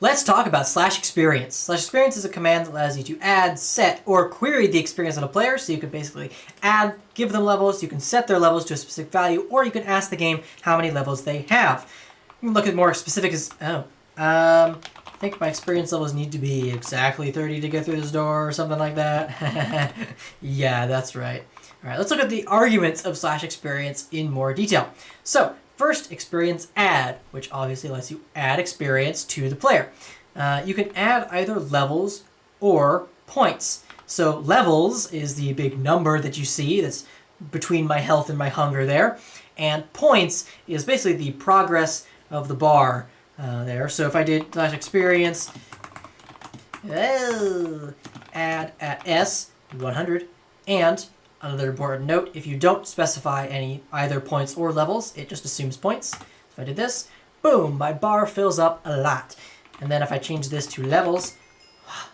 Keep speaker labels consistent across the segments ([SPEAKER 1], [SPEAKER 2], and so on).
[SPEAKER 1] let's talk about /experience. /experience is a command that allows you to add, set, or query the experience of a player. So you can basically add, give them levels, you can set their levels to a specific value, or you can ask the game how many levels they have. You can look at more specific as, I think my experience levels need to be exactly 30 to get through this door or something like that. Yeah, that's right. All right, let's look at the arguments of /experience in more detail. So first, experience add, which obviously lets you add experience to the player. You can add either levels or points. So levels is the big number that you see that's between my health and my hunger there. And points is basically the progress of the bar there. So if I did /experience add at S 100, and another important note, if you don't specify any either points or levels, it just assumes points. If I did this, boom, my bar fills up a lot. And then if I change this to levels,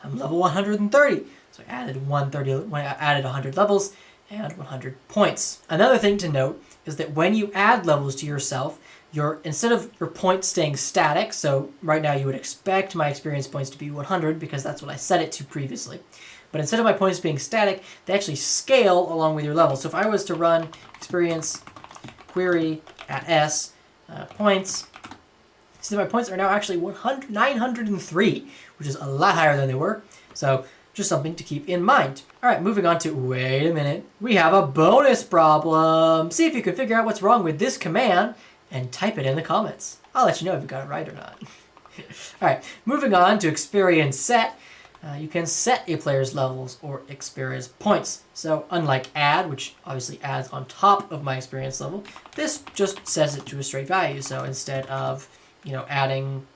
[SPEAKER 1] I'm level 130. So I added 100 levels and 100 points. Another thing to note is that when you add levels to yourself, instead of your points staying static, so right now you would expect my experience points to be 100 because that's what I set it to previously. But instead of my points being static, they actually scale along with your level. So if I was to run experience query at S points, see my points are now actually 903, which is a lot higher than they were. So just something to keep in mind. All right, moving on to, wait a minute, we have a bonus problem. See if you can figure out what's wrong with this command and type it in the comments. I'll let you know if you got it right or not. All right, moving on to experience set. You can set a player's levels or experience points. So unlike add, which obviously adds on top of my experience level, this just sets it to a straight value. So instead of, adding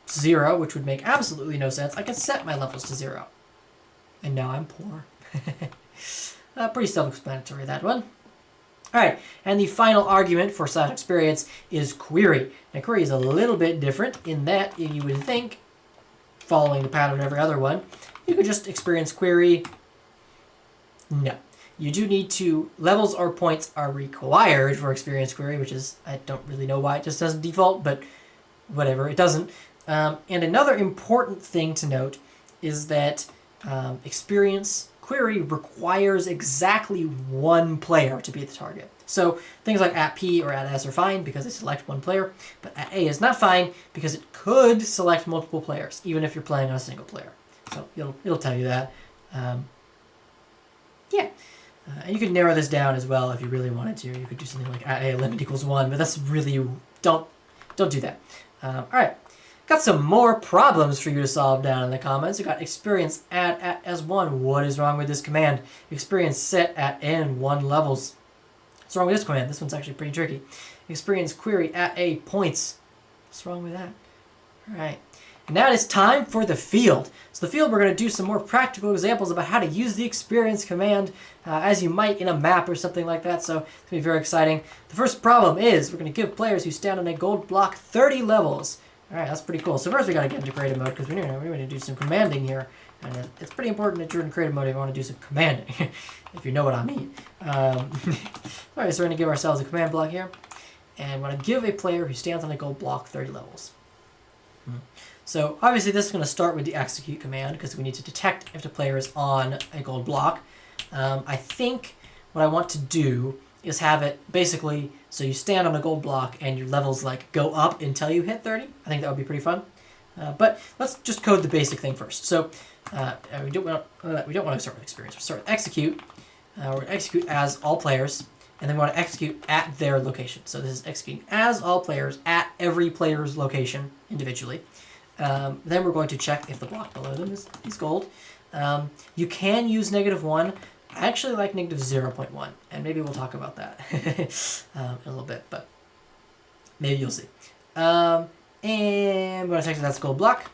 [SPEAKER 1] 0, which would make absolutely no sense, I can set my levels to 0. And now I'm poor. Pretty self-explanatory, that one. All right, and the final argument for /experience is query. Now, query is a little bit different in that you would think, following the pattern of every other one, you could just experience query. No. You do need to, levels or points are required for experience query, which is, I don't really know why it just doesn't default, but whatever, it doesn't. And another important thing to note is that experience query requires exactly one player to be the target. So things like at P or at S are fine because they select one player, but at A is not fine because it could select multiple players, even if you're playing on a single player. So it'll tell you that. Yeah. And you could narrow this down as well if you really wanted to. You could do something like at A limit equals 1, but that's really, don't do that. All right. Got some more problems for you to solve down in the comments. We got experience at S1. What is wrong with this command? Experience set at N1 levels. What's wrong with this command? This one's actually pretty tricky. Experience query at A points. What's wrong with that? All right. And now it's time for the field. So the field, we're going to do some more practical examples about how to use the experience command as you might in a map or something like that. So it's going to be very exciting. The first problem is we're going to give players who stand on a gold block 30 levels. All right, that's pretty cool. So first we got to get into creative mode because we're going to do some commanding here. And it's pretty important that you're in creative mode if you want to do some commanding, if you know what I mean. All right, so we're going to give ourselves a command block here. And we're going to give a player who stands on a gold block 30 levels. So obviously this is going to start with the execute command because we need to detect if the player is on a gold block. I think what I want to do is have it basically so you stand on a gold block and your levels like go up until you hit 30. I think that would be pretty fun. But let's just code the basic thing first. So we don't want to start with experience. We'll start with execute. We're going to execute as all players, and then we want to execute at their location. So this is executing as all players at every player's location individually. Then we're going to check if the block below them is gold. You can use -1. I actually like -0.1, and maybe we'll talk about that in a little bit, but maybe you'll see. And I'm going to check that's gold block.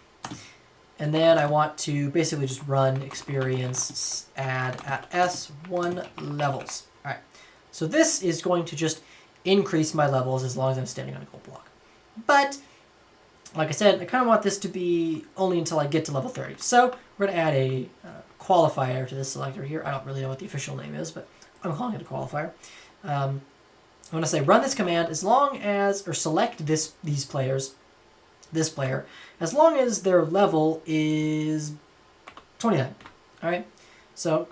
[SPEAKER 1] And then I want to basically just run experience add at S1 levels. All right. So this is going to just increase my levels as long as I'm standing on a gold block. But like I said, I kind of want this to be only until I get to level 30. So we're going to add a qualifier to this selector here. I don't really know what the official name is, but I'm calling it a qualifier. I'm going to say run this command as long as, or select these players this player, as long as their level is 29. All right, so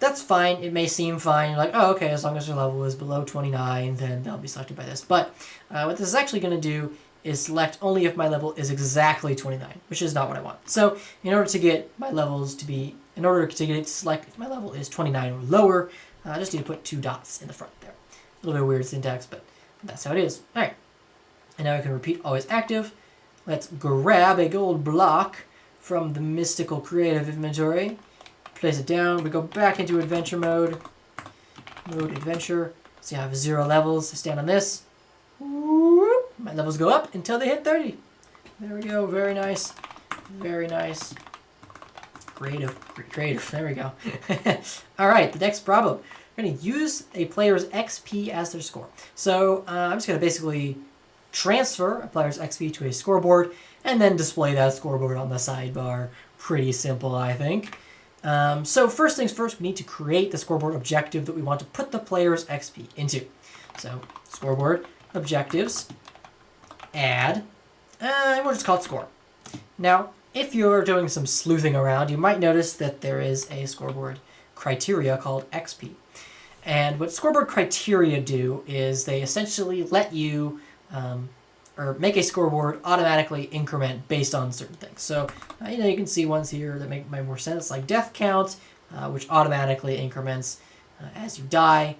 [SPEAKER 1] that's fine. It may seem fine. You're like, oh, okay, as long as their level is below 29, then they'll be selected by this. But what this is actually going to do is select only if my level is exactly 29, which is not what I want. So in order to get my levels to be, in order to get it to select if my level is 29 or lower, I just need to put 2 dots in the front there. A little bit weird syntax, but that's how it is. All right, and now I can repeat always active. Let's grab a gold block from the mystical creative inventory. Place it down. We go back into adventure mode. Mode adventure. See, I have 0 levels. I stand on this. Whoop. My levels go up until they hit 30. There we go. Very nice. Very nice. Creative. Creative. There we go. All right. The next problem. We're going to use a player's XP as their score. So I'm just going to basically transfer a player's XP to a scoreboard and then display that scoreboard on the sidebar. Pretty simple, I think. So first things first, we need to create the scoreboard objective that we want to put the player's XP into. So scoreboard objectives, add, and we'll just call it score. Now, if you're doing some sleuthing around, you might notice that there is a scoreboard criteria called XP. And what scoreboard criteria do is they essentially let you or make a scoreboard automatically increment based on certain things. So, you can see ones here that make more sense, like death count, which automatically increments as you die,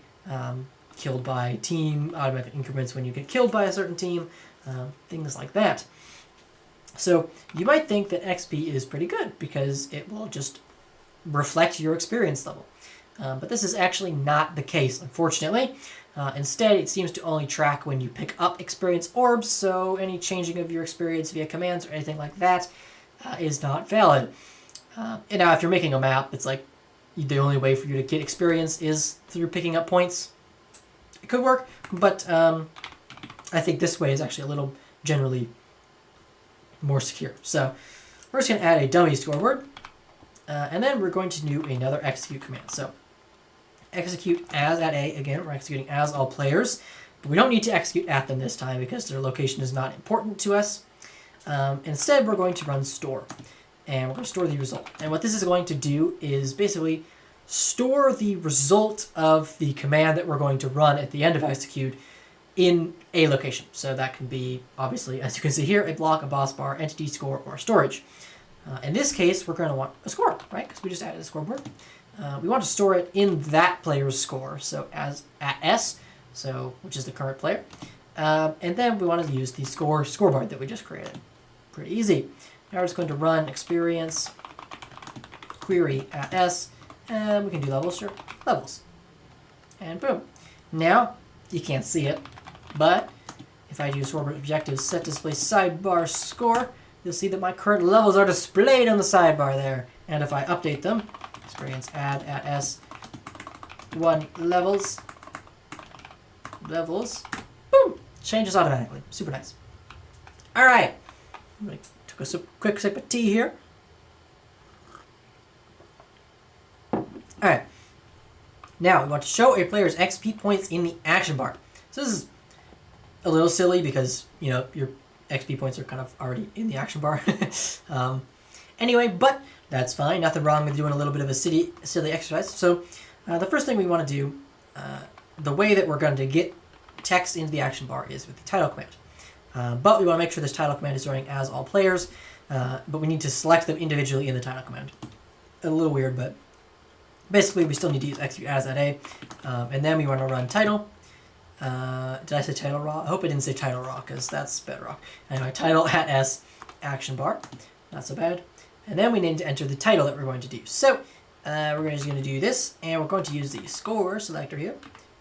[SPEAKER 1] killed by a team, automatically increments when you get killed by a certain team, things like that. So you might think that XP is pretty good because it will just reflect your experience level. But this is actually not the case, unfortunately. Instead, it seems to only track when you pick up experience orbs, so any changing of your experience via commands or anything like that is not valid. And now, if you're making a map, it's like the only way for you to get experience is through picking up points. It could work, but I think this way is actually a little generally more secure. So we're just going to add a dummy scoreboard, and then we're going to do another execute command. So execute as at A. Again, we're executing as all players, but we don't need to execute at them this time because their location is not important to us. Instead, we're going to run store, and we're going to store the result. And what this is going to do is basically store the result of the command that we're going to run at the end of execute in a location. So that can be, obviously, as you can see here, a block, a boss bar, entity score, or storage. In this case, we're going to want a score, right? Because we just added a scoreboard. We want to store it in that player's score, so as at S, so which is the current player. And then we want to use the scoreboard that we just created. Pretty easy. Now we're just going to run experience query at S, and we can do levels, sure, levels. And boom. Now, you can't see it, but if I do scoreboard objectives set display sidebar score, you'll see that my current levels are displayed on the sidebar there. And if I update them, experience add at S 1 levels, boom, changes automatically. Super nice. All right, I took a quick sip of tea here. All right, now we want to show a player's XP points in the action bar. So this is a little silly because your XP points are kind of already in the action bar. Anyway, but that's fine. Nothing wrong with doing a little bit of a silly exercise. So the first thing we want to do, the way that we're going to get text into the action bar is with the title command. But we want to make sure this title command is running as all players, but we need to select them individually in the title command. A little weird, but basically we still need to use execute as at A. And then we want to run title. Did I say title raw? I hope I didn't say title raw because that's bedrock. Anyway, title at S action bar. Not so bad. And then we need to enter the title that we're going to do. So we're just going to do this, and we're going to use the score selector here,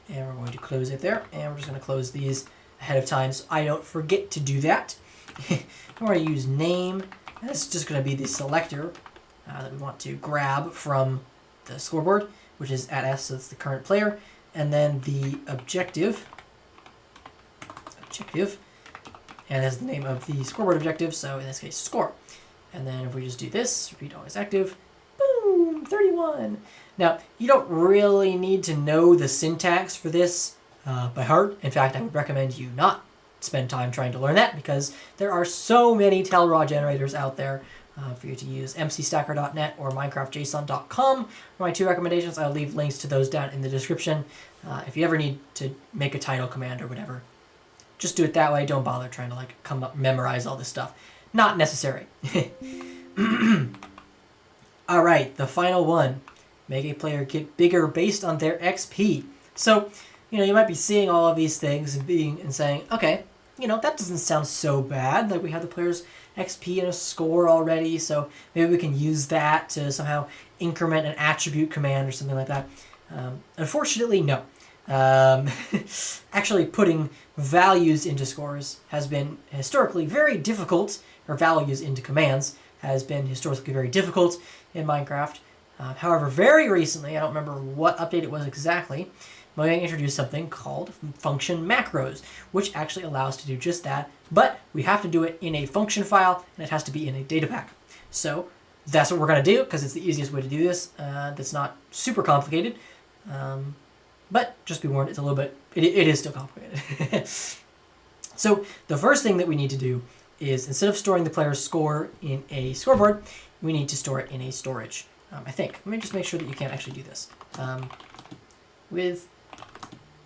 [SPEAKER 1] and we're going to close it there, and we're just going to close these ahead of time so I don't forget to do that. We're going to use name, and this is just going to be the selector that we want to grab from the scoreboard, which is at S, so that's the current player, and then the objective, and that's the name of the scoreboard objective, so in this case, score. And then if we just do this, repeat always active, boom, 31. Now, you don't really need to know the syntax for this by heart. In fact, I would recommend you not spend time trying to learn that because there are so many Telraw generators out there for you to use. mcstacker.net or minecraftjson.com are my 2 recommendations. I'll leave links to those down in the description. If you ever need to make a title command or whatever, just do it that way. Don't bother trying to like come up memorize all this stuff. Not necessary. All right, the final one. Make a player get bigger based on their XP. So, you might be seeing all of these things and saying, okay, that doesn't sound so bad. Like we have the player's XP and a score already, so maybe we can use that to somehow increment an attribute command or something like that. Unfortunately, no. Actually, putting values into scores has been historically very difficult, or values into commands has been historically very difficult in Minecraft. However, very recently, I don't remember what update it was exactly, Mojang introduced something called function macros, which actually allows us to do just that, but we have to do it in a function file, and it has to be in a data pack. So that's what we're going to do, because it's the easiest way to do this. That's not super complicated, but just be warned, it's a little bit, it is still complicated. So the first thing that we need to do is, instead of storing the player's score in a scoreboard, we need to store it in a storage. I think. Let me just make sure that you can't actually do this.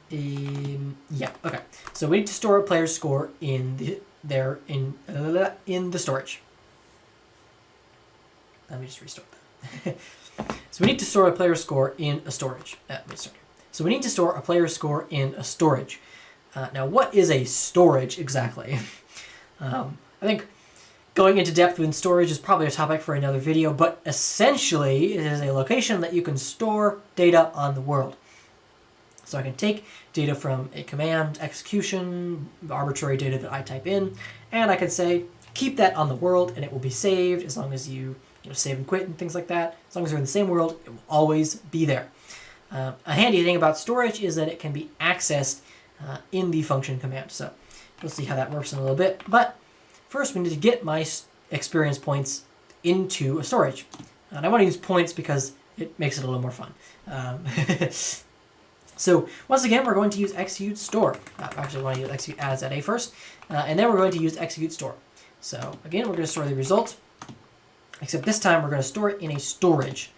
[SPEAKER 1] Yeah, okay. So we need to store a player's score in the storage. Let me just restart that. So we need to store a player's score in a storage. So we need to store a player's score in a storage. Now, what is a storage exactly? I think going into depth with storage is probably a topic for another video, but essentially it is a location that you can store data on the world. So I can take data from a command execution, arbitrary data that I type in, and I can say, keep that on the world and it will be saved as long as you save and quit and things like that. As long as you're in the same world, it will always be there. A handy thing about storage is that it can be accessed in the function command. So we'll see how that works in a little bit. But first, we need to get my experience points into a storage. And I want to use points because it makes it a little more fun. So once again, we're going to use execute store. Actually, I want to use execute as at a first. And then we're going to use execute store. So again, we're going to store the result. Except this time, we're going to store it in a storage.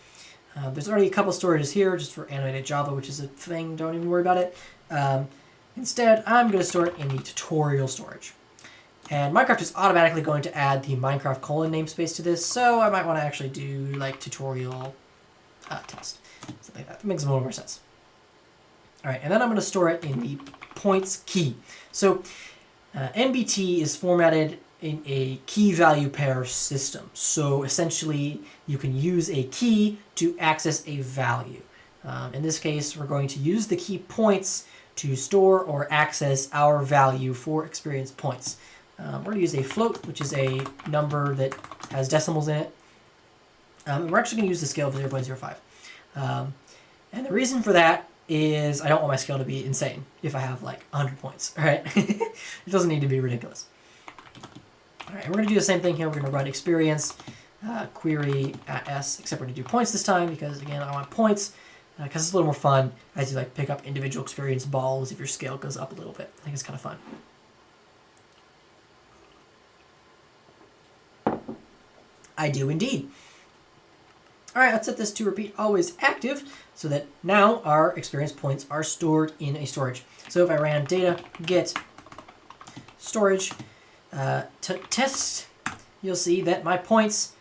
[SPEAKER 1] There's already a couple storages here just for animated Java, which is a thing. Don't even worry about it. Instead, I'm going to store it in the tutorial storage. And Minecraft is automatically going to add the Minecraft : namespace to this, so I might want to actually do like tutorial test. Something like that. That makes a little more sense. All right, and then I'm going to store it in the points key. So MBT is formatted in a key value pair system. So essentially, you can use a key to access a value. In this case, we're going to use the key points to store or access our value for experience points. We're going to use a float, which is a number that has decimals in it. We're actually going to use the scale of 0.05. And the reason for that is I don't want my scale to be insane if I have like 100 points, all right? It doesn't need to be ridiculous. All right, we're going to do the same thing here. We're going to run experience query at s, except we're going to do points this time because, again, I want points because it's a little more fun as you like pick up individual experience balls if your scale goes up a little bit. I think it's kind of fun. I do indeed. All right, let's set this to repeat always active so that now our experience points are stored in a storage. So if I ran data get storage to test, you'll see that my points,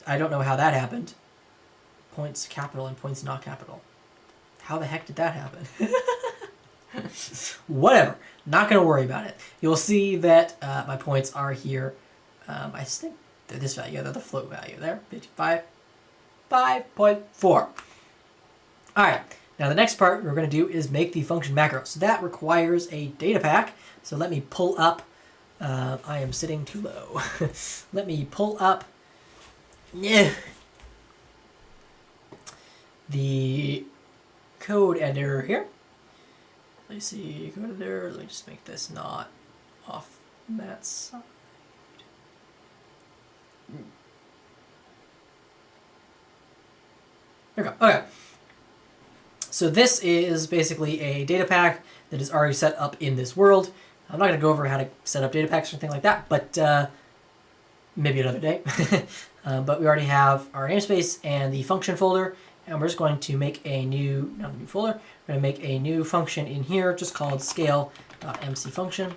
[SPEAKER 1] I don't know how that happened. Points capital and points not capital. How the heck did that happen? Whatever, not going to worry about it. You'll see that my points are here. I think they're this value, they're the float value there, 55.4. All right, now the next part we're going to do is make the function macro. So that requires a data pack. So let me pull up, I am sitting too low. Let me pull up the code editor here. Let me see, code editor, let me just make this not off that side. There we go. Okay. So this is basically a data pack that is already set up in this world. I'm not going to go over how to set up data packs or anything like that, but maybe another day. But we already have our namespace and the function folder, and we're just going to make a new, not a new folder, we're going to make a new function in here just called scale.mc function.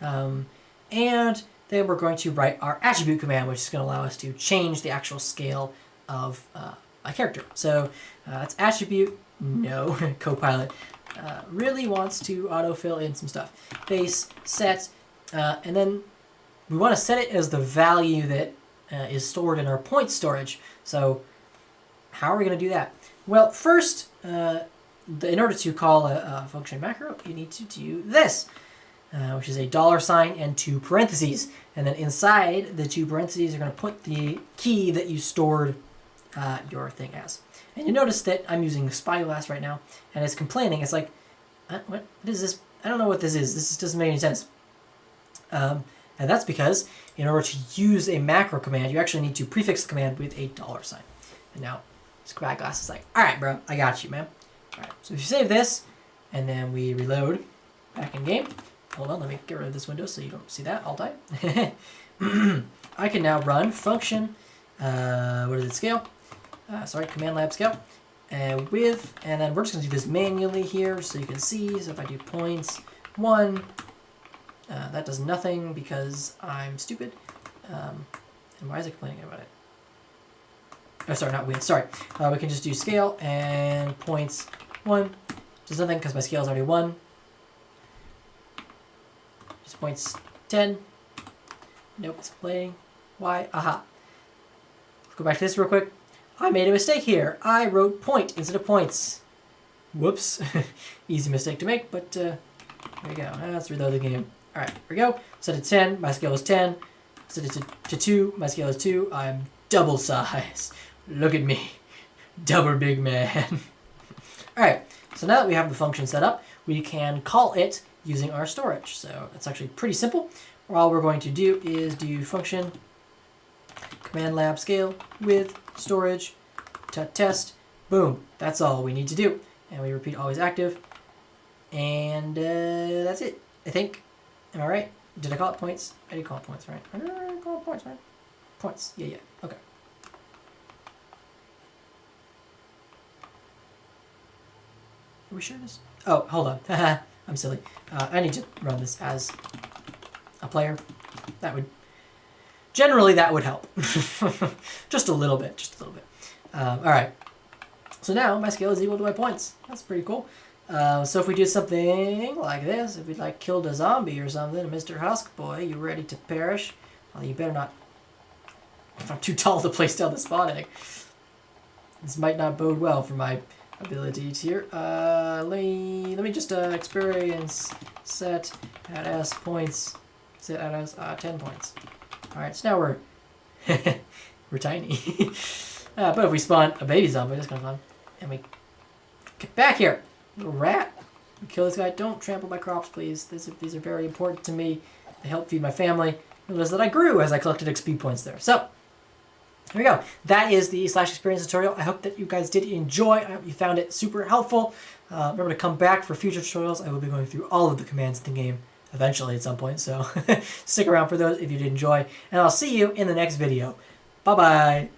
[SPEAKER 1] And then we're going to write our attribute command, which is going to allow us to change the actual scale of a character. So that's attribute, no, Copilot really wants to autofill in some stuff. Base, set, and then we want to set it as the value that is stored in our point storage. So how are we going to do that? Well, first, in order to call a function macro, you need to do this, which is a $sign and 2 parentheses. And then inside the 2 parentheses, you're going to put the key that you stored your thing as. And you notice that I'm using Spyglass right now, and it's complaining. It's like, what is this? I don't know what this is. This doesn't make any sense. And that's because in order to use a macro command, you actually need to prefix the command with a $sign. And now Spyglass is like, all right, bro, I got you, man. All right, so if you save this, and then we reload back in game. Hold on, let me get rid of this window so you don't see that all time. I can now run function, what is it, scale? Command lab scale. And then we're just going to do this manually here so you can see. So if I do points 1, that does nothing because I'm stupid. And why is it complaining about it? Oh, sorry, not width. Sorry. We can just do scale and points 1. Does nothing because my scale is already 1. Just points 10. Nope, it's complaining. Why? Aha. Let's go back to this real quick. I made a mistake here. I wrote point instead of points. Whoops. Easy mistake to make, but there you go. Let's reload the game. All right, here we go. Set it to 10. My scale is 10. Set it to 2. My scale is 2. I'm double size. Look at me. Double big man. All right, so now that we have the function set up, we can call it using our storage. So it's actually pretty simple. All we're going to do is do function command lab scale with storage test. Boom. That's all we need to do. And we repeat always active. And that's it, I think. Am I right? Did I call it points? I did call it points, right? I did call it points, right? Points. Yeah. Okay. Are we sure this? Oh, hold on. I'm silly. I need to run this as a player. Generally, that would help. Just a little bit. All right. So now my scale is equal to my points. That's pretty cool. So if we do something like this, if we like killed a zombie or something, Mr. Husk Boy, you ready to perish? Well, you better not. If I'm too tall to place down the spawn egg, this might not bode well for my abilities here. Let me just experience set at s points. Set at s 10 points. All right, so now we're tiny. But if we spawn a baby zombie, that's kind of fun. And we get back here, little rat. We kill this guy. Don't trample my crops, please. These are very important to me. They help feed my family. Notice that I grew as I collected XP points there. So here we go. That is the /experience tutorial. I hope that you guys did enjoy. I hope you found it super helpful. Remember to come back for future tutorials. I will be going through all of the commands in the game eventually at some point. So stick around for those if you did enjoy. And I'll see you in the next video. Bye-bye.